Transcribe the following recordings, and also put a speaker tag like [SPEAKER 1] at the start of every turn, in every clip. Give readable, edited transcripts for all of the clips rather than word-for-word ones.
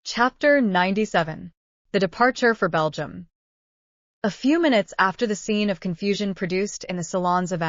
[SPEAKER 1] Chapter 97. The Departure for Belgium. A few minutes after the scene of confusion produced in the salons of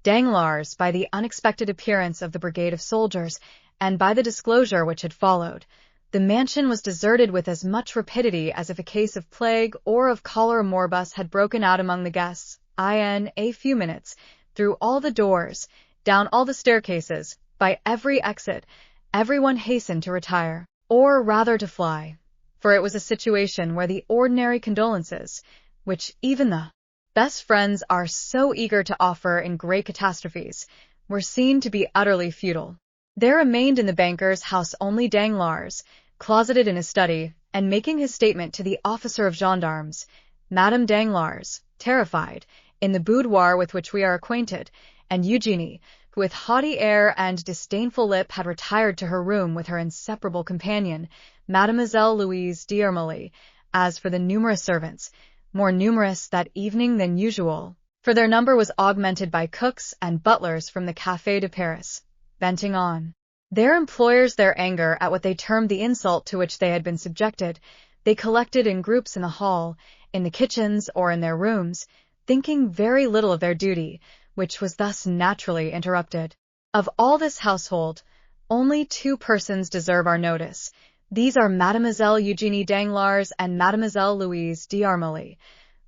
[SPEAKER 1] Danglars by the unexpected appearance of the brigade of soldiers and by the disclosure which had followed, the mansion was deserted with as much rapidity as if a case of plague or of cholera morbus had broken out among the guests. In a few minutes, through all the doors, down all the staircases, by every exit, everyone hastened to retire, or rather to fly, for it was a situation where the ordinary condolences, which even the best friends are so eager to offer in great catastrophes, were seen to be utterly futile. There remained in the banker's house only Danglars, closeted in his study, and making his statement to the officer of gendarmes. Madame Danglars, terrified, in the boudoir with which we are acquainted, and Eugénie, who with haughty air and disdainful lip had retired to her room with her inseparable companion, Mademoiselle Louise d'Armilly. As for the numerous servants, more numerous that evening than usual, for their number was augmented by cooks and butlers from the Café de Paris, venting on their employers their anger at what they termed the insult to which they had been subjected, they collected in groups in the hall, in the kitchens, or in their rooms, thinking very little of their duty, which was thus naturally interrupted. Of all this household, only two persons deserve our notice. These are Mademoiselle Eugénie Danglars and Mademoiselle Louise d'Armilly.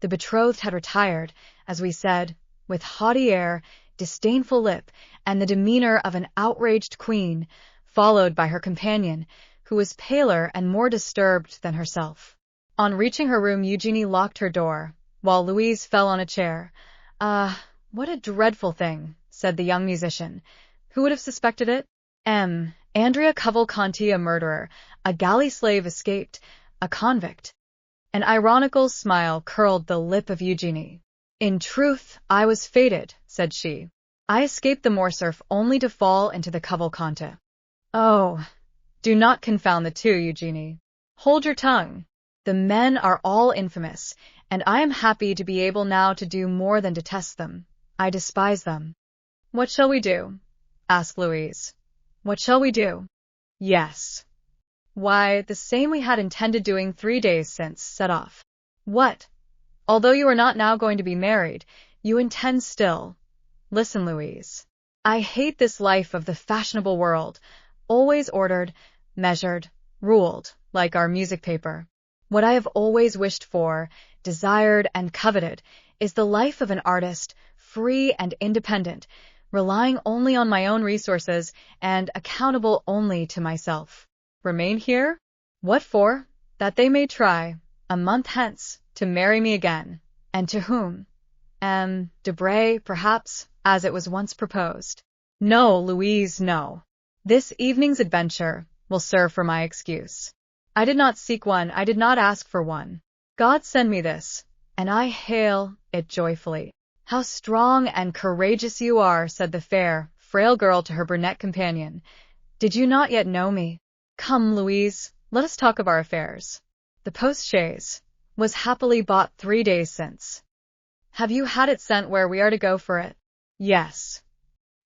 [SPEAKER 1] The betrothed had retired, as we said, with haughty air, disdainful lip, and the demeanor of an outraged queen, followed by her companion, who was paler and more disturbed than herself. On reaching her room, Eugénie locked her door, while Louise fell on a chair. What a dreadful thing, said the young musician. Who would have suspected it? Andrea Cavalcanti, a murderer, a galley slave escaped, a convict. An ironical smile curled the lip of Eugénie. In truth, I was fated, said she. I escaped the Morcerf only to fall into the Cavalcanti. Oh, do not confound the two, Eugénie. Hold your tongue. The men are all infamous, and I am happy to be able now to do more than detest them. I despise them. What shall we do? Asked Louise. What shall we do? Yes. Why, the same we had intended doing 3 days since, set off. What? Although you are not now going to be married, you intend still. Listen, Louise. I hate this life of the fashionable world, always ordered, measured, ruled, like our music paper. What I have always wished for, desired, and coveted is the life of an artist, free and independent, relying only on my own resources and accountable only to myself. Remain here? What for? That they may try, a month hence, to marry me again. And to whom? Debray, perhaps, as it was once proposed. No, Louise, no. This evening's adventure will serve for my excuse. I did not seek one, I did not ask for one. God send me this, and I hail it joyfully. How strong and courageous you are, said the fair, frail girl to her brunette companion. Did you not yet know me? Come, Louise, let us talk of our affairs. The post-chaise was happily bought 3 days since. Have you had it sent where we are to go for it? Yes.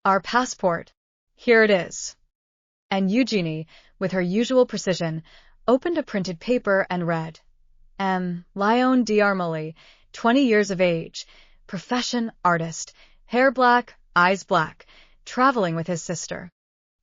[SPEAKER 1] Our passport? Here it is. And Eugénie, with her usual precision, opened a printed paper and read. Léon d'Armilly, 20 years of age, profession artist, hair black, eyes black, traveling with his sister.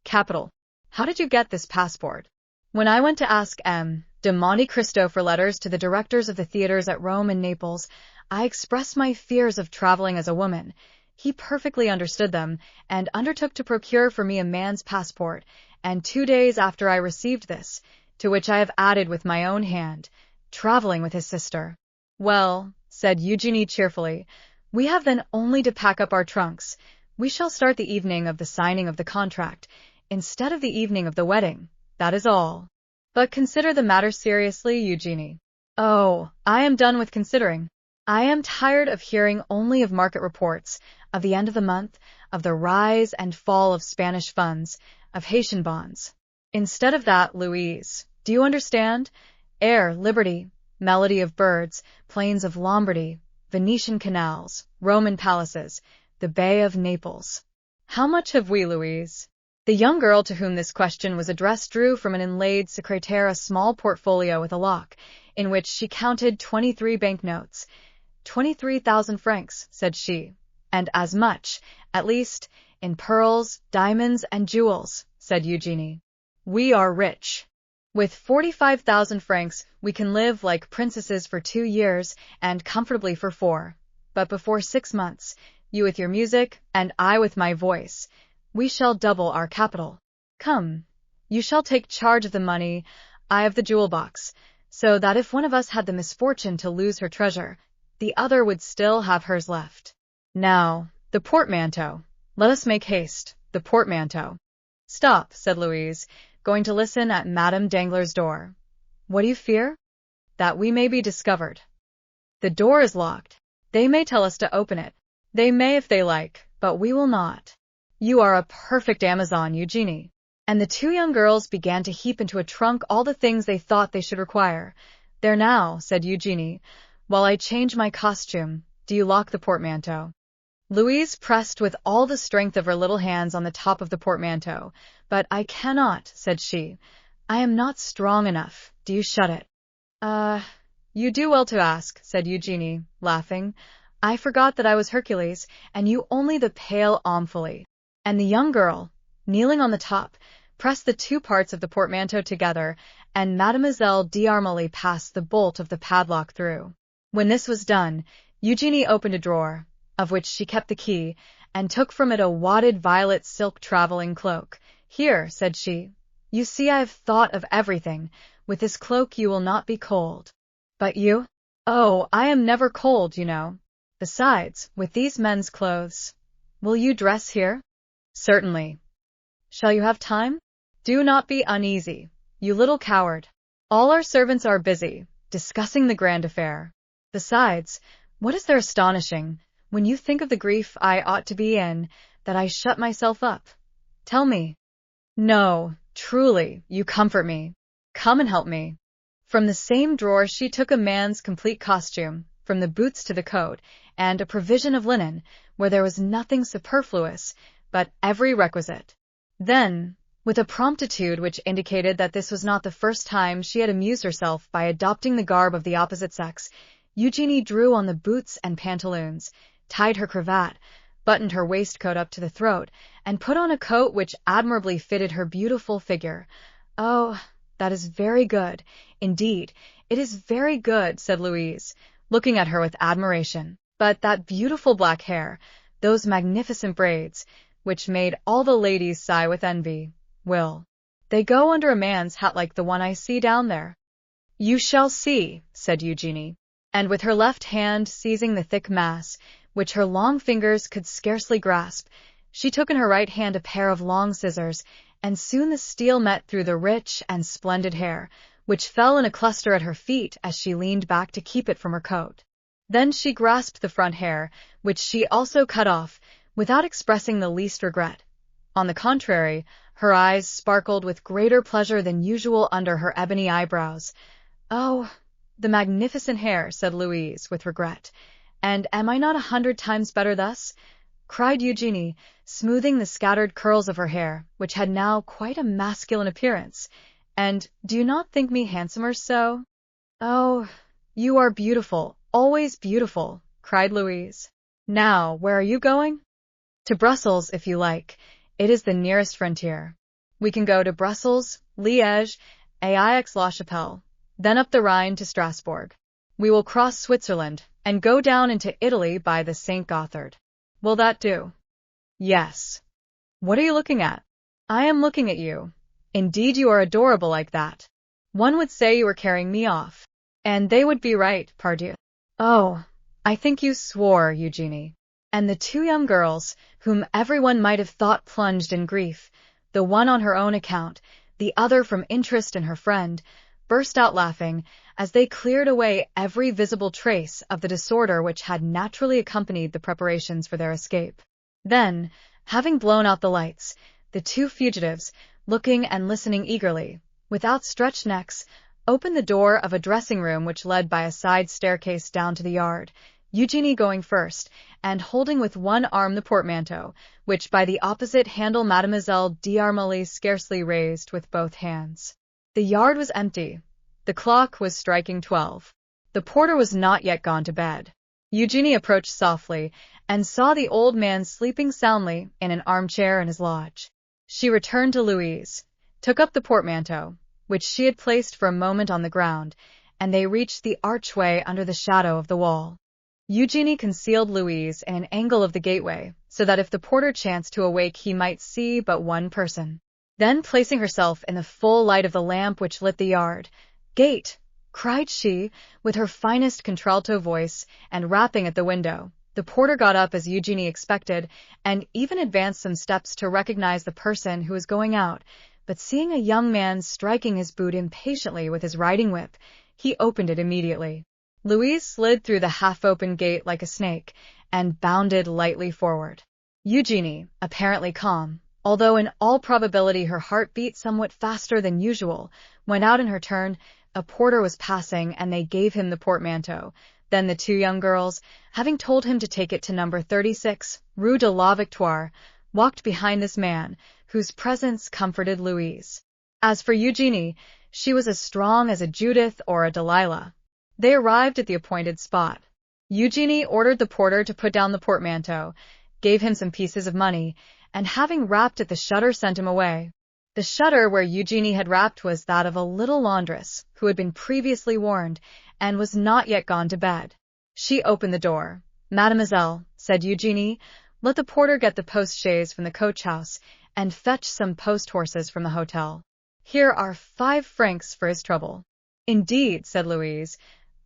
[SPEAKER 1] Capital. How did you get this passport? When I went to ask de Monte Cristo for letters to the directors of the theaters at Rome and Naples, I expressed my fears of traveling as a woman. He perfectly understood them, and undertook to procure for me a man's passport, and 2 days after I received this, to which I have added with my own hand, traveling with his sister. Well, said Eugénie cheerfully, we have then only to pack up our trunks. We shall start the evening of the signing of the contract, instead of the evening of the wedding. That is all. But consider the matter seriously, Eugénie. Oh, I am done with considering. I am tired of hearing only of market reports, of the end of the month, of the rise and fall of Spanish funds, of Haitian bonds. Instead of that, Louise, do you understand? Air, liberty, melody of birds, plains of Lombardy, Venetian canals, Roman palaces, the Bay of Naples. How much have we, Louise? The young girl to whom this question was addressed drew from an inlaid secretaire a small portfolio with a lock, in which she counted 23 banknotes. 23,000 francs, said she, and as much, at least, in pearls, diamonds, and jewels, said Eugenie. We are rich. With 45,000 francs, we can live like princesses for 2 years and comfortably for 4. But before 6 months, you with your music and I with my voice, we shall double our capital. Come, you shall take charge of the money, I of the jewel box, so that if one of us had the misfortune to lose her treasure, the other would still have hers left. Now, the portmanteau. Let us make haste, the portmanteau. Stop, said Louise, going to listen at Madame Danglars' door. What do you fear? That we may be discovered. The door is locked. They may tell us to open it. They may if they like, but we will not. You are a perfect Amazon, Eugenie. And the 2 young girls began to heap into a trunk all the things they thought they should require. There now, said Eugenie, while I change my costume, do you lock the portmanteau? Louise pressed with all the strength of her little hands on the top of the portmanteau. But I cannot, said she. I am not strong enough. Do you shut it? You do well to ask, said Eugenie, laughing. I forgot that I was Hercules, and you only the pale Omphale. And the young girl, kneeling on the top, pressed the 2 parts of the portmanteau together, and Mademoiselle d'Armilly passed the bolt of the padlock through. When this was done, Eugenie opened a drawer, of which she kept the key, and took from it a wadded violet silk traveling cloak. Here, said she, you see I have thought of everything. With this cloak you will not be cold. But you? Oh, I am never cold, you know. Besides, with these men's clothes, will you dress here? Certainly. Shall you have time? Do not be uneasy, you little coward. All our servants are busy, discussing the grand affair. Besides, what is there astonishing, when you think of the grief I ought to be in, that I shut myself up? Tell me. No, truly, you comfort me. Come and help me. From the same drawer she took a man's complete costume, from the boots to the coat, and a provision of linen, where there was nothing superfluous, but every requisite. Then, with a promptitude which indicated that this was not the first time she had amused herself by adopting the garb of the opposite sex, Eugenie drew on the boots and pantaloons, tied her cravat, buttoned her waistcoat up to the throat, and put on a coat which admirably fitted her beautiful figure. Oh, that is very good. Indeed, it is very good, said Louise, looking at her with admiration. But that beautiful black hair, those magnificent braids, which made all the ladies sigh with envy, will they go under a man's hat like the one I see down there? You shall see, said Eugenie, and with her left hand seizing the thick mass, which her long fingers could scarcely grasp, she took in her right hand a pair of long scissors, and soon the steel met through the rich and splendid hair, which fell in a cluster at her feet as she leaned back to keep it from her coat. Then she grasped the front hair, which she also cut off, without expressing the least regret. On the contrary, her eyes sparkled with greater pleasure than usual under her ebony eyebrows. Oh, the magnificent hair, said Louise, with regret. And am I not 100 times better thus? Cried Eugenie, smoothing the scattered curls of her hair, which had now quite a masculine appearance. And do you not think me handsomer so? Oh, you are beautiful, always beautiful, cried Louise. Now, where are you going? To Brussels, if you like. It is the nearest frontier. We can go to Brussels, Liège, Aix-la-Chapelle, then up the Rhine to Strasbourg. We will cross Switzerland and go down into Italy by the St. Gothard. Will that do? Yes. What are you looking at? I am looking at you. Indeed, you are adorable like that. One would say you were carrying me off. And they would be right, pardieu. Oh, I think you swore, Eugenie. And the 2 young girls, whom everyone might have thought plunged in grief, the one on her own account, the other from interest in her friend, burst out laughing as they cleared away every visible trace of the disorder which had naturally accompanied the preparations for their escape. Then, having blown out the lights, the 2 fugitives, looking and listening eagerly, with outstretched necks, opened the door of a dressing-room which led by a side staircase down to the yard, Eugenie going first, and holding with one arm the portmanteau, which by the opposite handle Mademoiselle d'Armilly scarcely raised with both hands. The yard was empty. The clock was striking 12. The porter was not yet gone to bed. Eugenie approached softly, and saw the old man sleeping soundly in an armchair in his lodge. She returned to Louise, took up the portmanteau, which she had placed for a moment on the ground, and they reached the archway under the shadow of the wall. Eugenie concealed Louise in an angle of the gateway, so that if the porter chanced to awake he might see but one person. Then, placing herself in the full light of the lamp which lit the yard, "Gate!" cried she, with her finest contralto voice, and rapping at the window. The porter got up as Eugenie expected, and even advanced some steps to recognize the person who was going out, but seeing a young man striking his boot impatiently with his riding whip, he opened it immediately. Louise slid through the half-open gate like a snake, and bounded lightly forward. Eugenie, apparently calm, although in all probability her heart beat somewhat faster than usual, went out in her turn. A porter was passing, and they gave him the portmanteau. Then the two young girls, having told him to take it to number 36, Rue de la Victoire, walked behind this man, whose presence comforted Louise. As for Eugenie, she was as strong as a Judith or a Delilah. They arrived at the appointed spot. Eugenie ordered the porter to put down the portmanteau, gave him some pieces of money, and having rapped at the shutter sent him away. The shutter where Eugenie had rapped was that of a little laundress, who had been previously warned, and was not yet gone to bed. She opened the door. "Mademoiselle," said Eugenie, "let the porter get the post-chaise from the coach-house, and fetch some post-horses from the hotel. Here are 5 francs for his trouble." "Indeed," said Louise,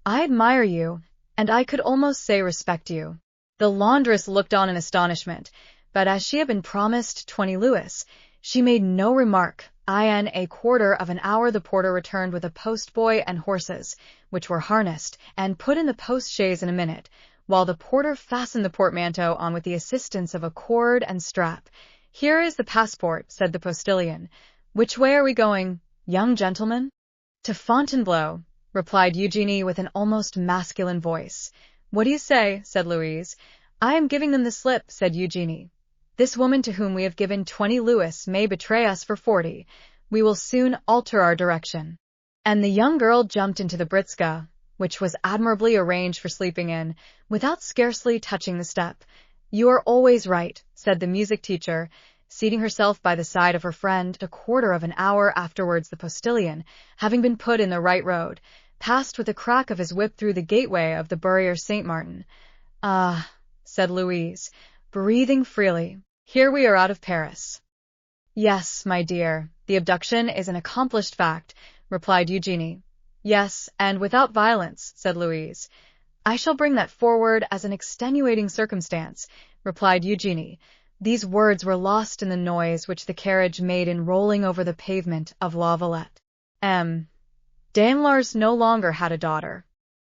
[SPEAKER 1] "I admire you, and I could almost say respect you." The laundress looked on in astonishment, but as she had been promised 20 louis, she made no remark. In a quarter of an hour the porter returned with a post-boy and horses, which were harnessed, and put in the post-chaise in a minute, while the porter fastened the portmanteau on with the assistance of a cord and strap. "Here is the passport," said the postilion. "Which way are we going, young gentleman?" "To Fontainebleau," replied Eugenie with an almost masculine voice. "What do you say?" said Louise. "I am giving them the slip," said Eugenie. "This woman to whom we have given 20 louis may betray us for 40. We will soon alter our direction." And the young girl jumped into the britska, which was admirably arranged for sleeping in, without scarcely touching the step. "You are always right," said the music teacher, seating herself by the side of her friend. A quarter of an hour afterwards the postilion, having been put in the right road, passed with a crack of his whip through the gateway of the Barrière Saint-Martin. "Ah," said Louise, breathing freely, "here we are out of Paris." "Yes, my dear, the abduction is an accomplished fact," replied Eugenie. "Yes, and without violence," said Louise. "I shall bring that forward as an extenuating circumstance," replied Eugenie. These words were lost in the noise which the carriage made in rolling over the pavement of La Valette. Danglars no longer had a daughter.